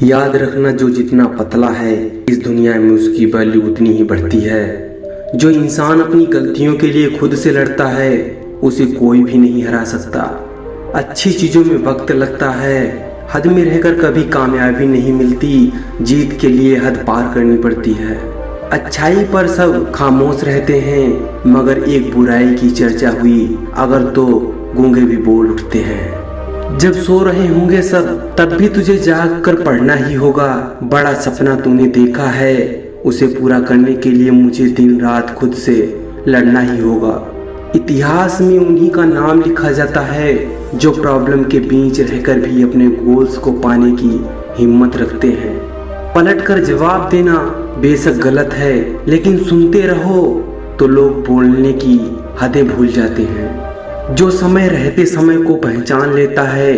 याद रखना, जो जितना पतला है इस दुनिया में उसकी वैल्यू उतनी ही बढ़ती है। जो इंसान अपनी गलतियों के लिए खुद से लड़ता है उसे कोई भी नहीं हरा सकता। अच्छी चीज़ों में वक्त लगता है, हद में रहकर कभी कामयाबी नहीं मिलती, जीत के लिए हद पार करनी पड़ती है। अच्छाई पर सब खामोश रहते हैं, मगर एक बुराई की चर्चा हुई अगर तो गूंगे भी बोल उठते हैं। जब सो रहे होंगे सब तब भी तुझे जाग कर पढ़ना ही होगा। बड़ा सपना तूने देखा है, उसे पूरा करने के लिए मुझे दिन रात खुद से लड़ना ही होगा। इतिहास में उन्हीं का नाम लिखा जाता है जो प्रॉब्लम के बीच रहकर भी अपने गोल्स को पाने की हिम्मत रखते हैं। पलट कर जवाब देना बेशक गलत है, लेकिन सुनते रहो तो लोग बोलने की हदें भूल जाते हैं। जो समय रहते समय को पहचान लेता है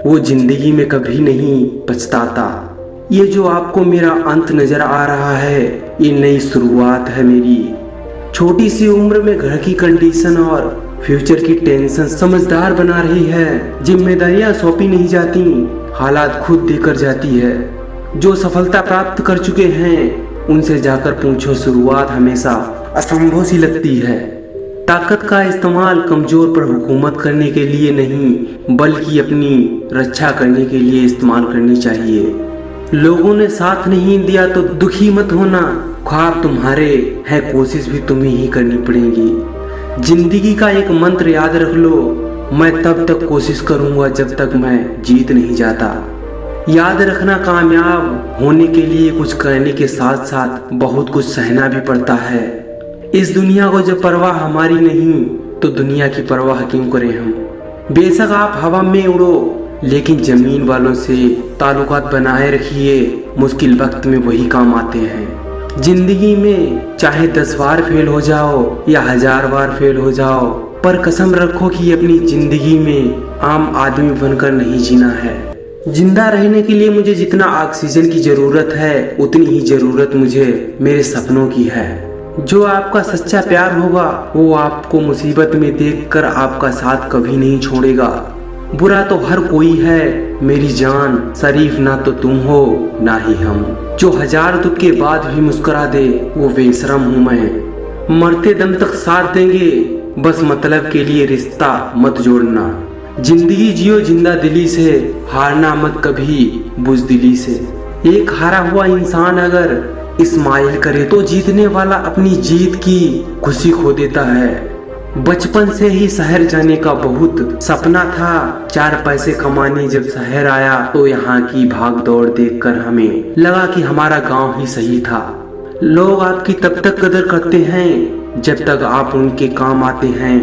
वो जिंदगी में कभी नहीं पछताता। ये जो आपको मेरा अंत नजर आ रहा है ये नई शुरुआत है मेरी। छोटी सी उम्र में घर की कंडीशन और फ्यूचर की टेंशन समझदार बना रही है। जिम्मेदारियां सौंपी नहीं जाती, हालात खुद देकर जाती है। जो सफलता प्राप्त कर चुके हैं उनसे जाकर पूछो, शुरुआत हमेशा असंभव सी लगती है। ताकत का इस्तेमाल कमजोर पर हुकूमत करने के लिए नहीं बल्कि अपनी रक्षा करने के लिए इस्तेमाल करनी चाहिए। लोगों ने साथ नहीं दिया तो दुखी मत होना, ख्वाब तुम्हारे हैं, कोशिश भी तुम्हें ही करनी पड़ेगी। जिंदगी का एक मंत्र याद रख लो, मैं तब तक कोशिश करूंगा जब तक मैं जीत नहीं जाता। याद रखना, कामयाब होने के लिए कुछ करने के साथ साथ बहुत कुछ सहना भी पड़ता है। इस दुनिया को जब परवाह हमारी नहीं तो दुनिया की परवाह क्यों करें हम। बेशक आप हवा में उड़ो लेकिन जमीन वालों से ताल्लुकात बनाए रखिए, मुश्किल वक्त में वही काम आते हैं। जिंदगी में चाहे 10 बार फेल हो जाओ या 1000 बार फेल हो जाओ, पर कसम रखो कि अपनी जिंदगी में आम आदमी बनकर नहीं जीना है। जिंदा रहने के लिए मुझे जितना ऑक्सीजन की जरूरत है उतनी ही जरूरत मुझे मेरे सपनों की है। जो आपका सच्चा प्यार होगा वो आपको मुसीबत में देखकर आपका साथ कभी नहीं छोड़ेगा। बुरा तो हर कोई है मेरी जान, शरीफ ना तो तुम हो ना ही हम। जो 1000 दुख के बाद भी मुस्कुरा दे वो बेशरम हूँ मैं। मरते दम तक साथ देंगे, बस मतलब के लिए रिश्ता मत जोड़ना। जिंदगी जियो जिंदा दिली से, हारना मत कभी बुज़दिली से। एक हारा हुआ इंसान अगर इस्माइल करे तो जीतने वाला अपनी जीत की खुशी खो देता है। बचपन से ही शहर जाने का बहुत सपना था, 4 पैसे कमाने जब शहर आया तो यहाँ की भाग दौड़ देखकर हमें लगा कि हमारा गांव ही सही था। लोग आपकी तब तक कदर करते हैं जब तक आप उनके काम आते हैं।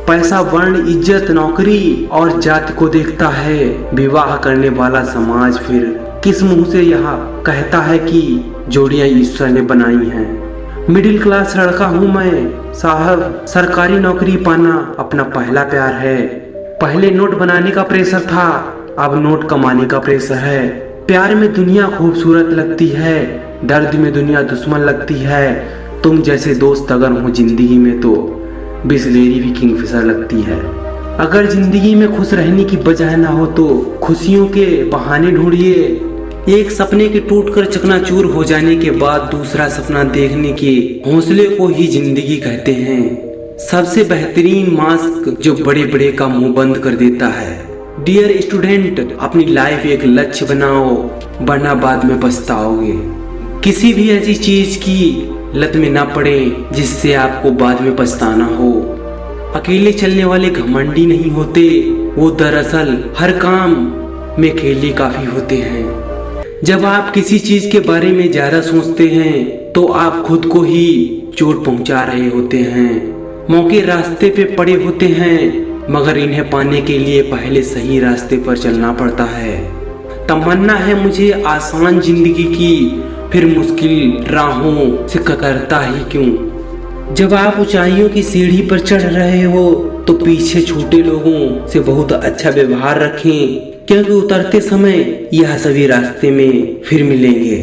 पैसा, वर्ण, इज्जत, नौकरी और जाति को देखता है। विवाह करने वाला समाज फिर किस मुंह से यह कहता है कि जोड़ियां ईश्वर ने बनाई हैं। मिडिल क्लास लड़का हूँ मैं साहब, सरकारी नौकरी पाना अपना पहला प्यार है। पहले नोट बनाने का प्रेशर था, अब नोट कमाने का प्रेशर है। प्यार में दुनिया खूबसूरत लगती है, दर्द में दुनिया दुश्मन लगती है। तुम जैसे दोस्त अगर हो जिंदगी में तो बिस्लेरी भी किंगफिशर लगती है। अगर जिंदगी में खुश रहने की वजह ना हो तो खुशियों के बहाने ढूंढिए। एक सपने के टूटकर चकनाचूर हो जाने के बाद दूसरा सपना देखने के हौसले को ही जिंदगी कहते हैं। सबसे बेहतरीन मास्क जो बड़े बड़े का मुंह बंद कर देता है। डियर स्टूडेंट, अपनी लाइफ एक लक्ष्य बनाओ वरना बाद में पछताओगे। किसी भी ऐसी चीज की लत में ना पड़े जिससे आपको बाद में पछताना हो। अकेले चलने वाले घमंडी नहीं होते, वो दरअसल हर काम में अकेले काफी होते हैं। जब आप किसी चीज के बारे में ज्यादा सोचते हैं तो आप खुद को ही चोट पहुंचा रहे होते हैं। मौके रास्ते पे पड़े होते हैं मगर इन्हें पाने के लिए पहले सही रास्ते पर चलना पड़ता है। तमन्ना है मुझे आसान जिंदगी की, फिर मुश्किल राहों से कतरता ही क्यों। जब आप ऊंचाइयों की सीढ़ी पर चढ़ रहे हो तो पीछे छोटे लोगों से बहुत अच्छा व्यवहार रखें, क्योंकि उतरते समय यह सभी रास्ते में फिर मिलेंगे।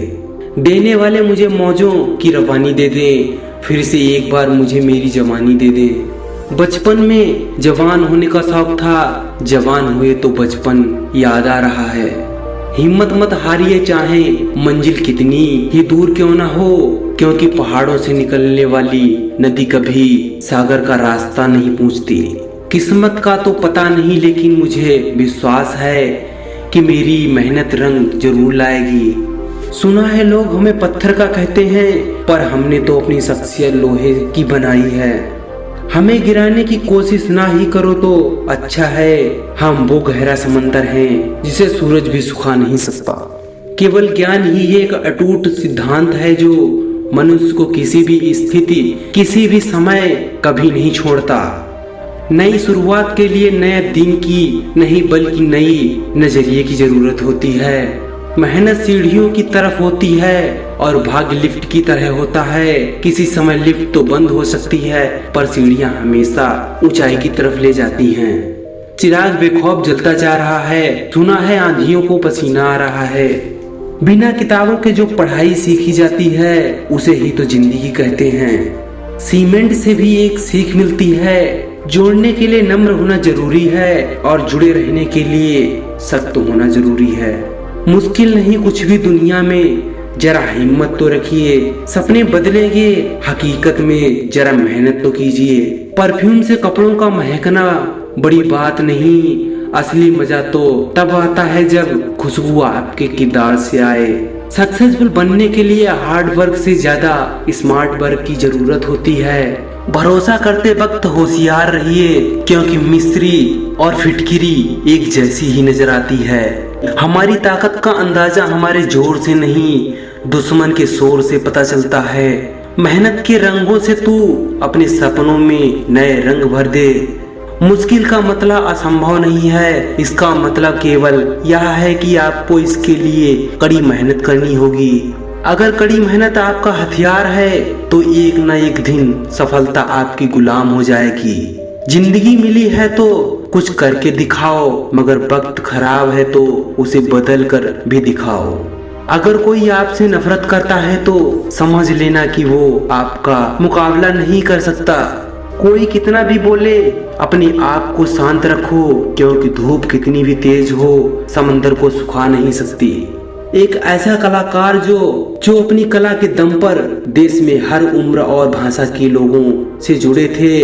देने वाले मुझे मौजों की रवानी दे दें, फिर से एक बार मुझे मेरी जवानी दे दें। बचपन में जवान होने का शौक था, जवान हुए तो बचपन याद आ रहा है। हिम्मत मत हारिए, चाहे मंजिल कितनी ही दूर क्यों ना हो, क्योंकि पहाड़ों से निकलने वाली नदी कभी सागर का रास्ता नहीं पूछती। किस्मत का तो पता नहीं, लेकिन मुझे विश्वास है कि मेरी मेहनत रंग जरूर लाएगी। सुना है लोग हमें पत्थर का कहते हैं, पर हमने तो अपनी शख्सियत लोहे की बनाई है। हमें गिराने की कोशिश ना ही करो तो अच्छा है। हम वो गहरा समंदर हैं जिसे सूरज भी सुखा नहीं सकता। केवल ज्ञान ही एक अटूट सिद्धांत है जो मनुष्य को किसी भी स्थिति, किसी भी समय कभी नहीं छोड़ता। नई शुरुआत के लिए नए दिन की नहीं बल्कि नई नजरिए की जरूरत होती है। मेहनत सीढ़ियों की तरफ होती है और भाग्य लिफ्ट की तरह होता है। किसी समय लिफ्ट तो बंद हो सकती है, पर सीढ़ियां हमेशा ऊंचाई की तरफ ले जाती हैं। चिराग बेखौफ जलता जा रहा है, सुना है आंधियों को पसीना आ रहा है। बिना किताबों के जो पढ़ाई सीखी जाती है उसे ही तो जिंदगी कहते हैं। सीमेंट से भी एक सीख मिलती है, जोड़ने के लिए नम्र होना जरूरी है और जुड़े रहने के लिए सख्त होना जरूरी है। मुश्किल नहीं कुछ भी दुनिया में, जरा हिम्मत तो रखिए, सपने बदलेंगे हकीकत में, जरा मेहनत तो कीजिए। परफ्यूम से कपड़ों का महकना बड़ी बात नहीं, असली मजा तो तब आता है जब खुशबू आपके किरदार से आए। सक्सेसफुल बनने के लिए हार्ड वर्क से ज्यादा स्मार्ट वर्क की जरूरत होती है। भरोसा करते वक्त होशियार रहिए, क्योंकि मिस्री और फिटकिरी एक जैसी ही नजर आती है। हमारी ताकत का अंदाजा हमारे जोर से नहीं, दुश्मन के शोर से पता चलता है। मेहनत के रंगों से तू अपने सपनों में नए रंग भर दे। मुश्किल का मतलब असंभव नहीं है, इसका मतलब केवल यह है कि आपको इसके लिए कड़ी मेहनत करनी होगी। अगर कड़ी मेहनत आपका हथियार है तो एक न एक दिन सफलता आपकी गुलाम हो जाएगी। जिंदगी मिली है तो कुछ करके दिखाओ, मगर वक्त खराब है तो उसे बदल कर भी दिखाओ। अगर कोई आपसे नफरत करता है तो समझ लेना कि वो आपका मुकाबला नहीं कर सकता। कोई कितना भी बोले, अपने आप को शांत रखो, क्योंकि धूप कितनी भी तेज हो समंदर को सुखा नहीं सकती। एक ऐसा कलाकार जो अपनी कला के दम पर देश में हर उम्र और भाषा के लोगों से जुड़े थे।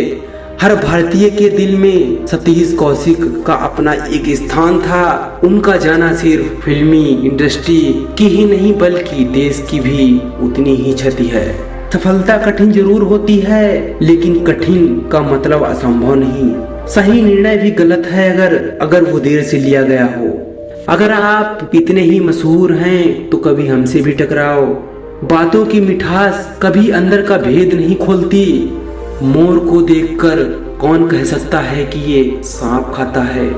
हर भारतीय के दिल में सतीश कौशिक का अपना एक स्थान था। उनका जाना सिर्फ फिल्मी इंडस्ट्री की ही नहीं बल्कि देश की भी उतनी ही क्षति है। सफलता कठिन जरूर होती है, लेकिन कठिन का मतलब असंभव नहीं। सही निर्णय भी गलत है अगर वो देर से लिया गया हो। अगर आप इतने ही मशहूर हैं तो कभी हमसे भी टकराओ। बातों की मिठास कभी अंदर का भेद नहीं खोलती। मोर को देखकर कौन कह सकता है कि ये सांप खाता है।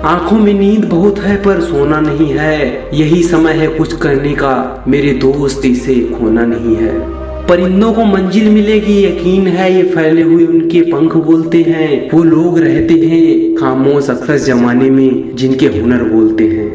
आंखों में नींद बहुत है पर सोना नहीं है। यही समय है कुछ करने का मेरे दोस्त, इसे खोना नहीं है। परिंदों को मंजिल मिलेगी यकीन है, ये फैले हुए उनके पंख बोलते हैं। वो लोग रहते हैं खामोश अक्सर जमाने में जिनके हुनर बोलते हैं।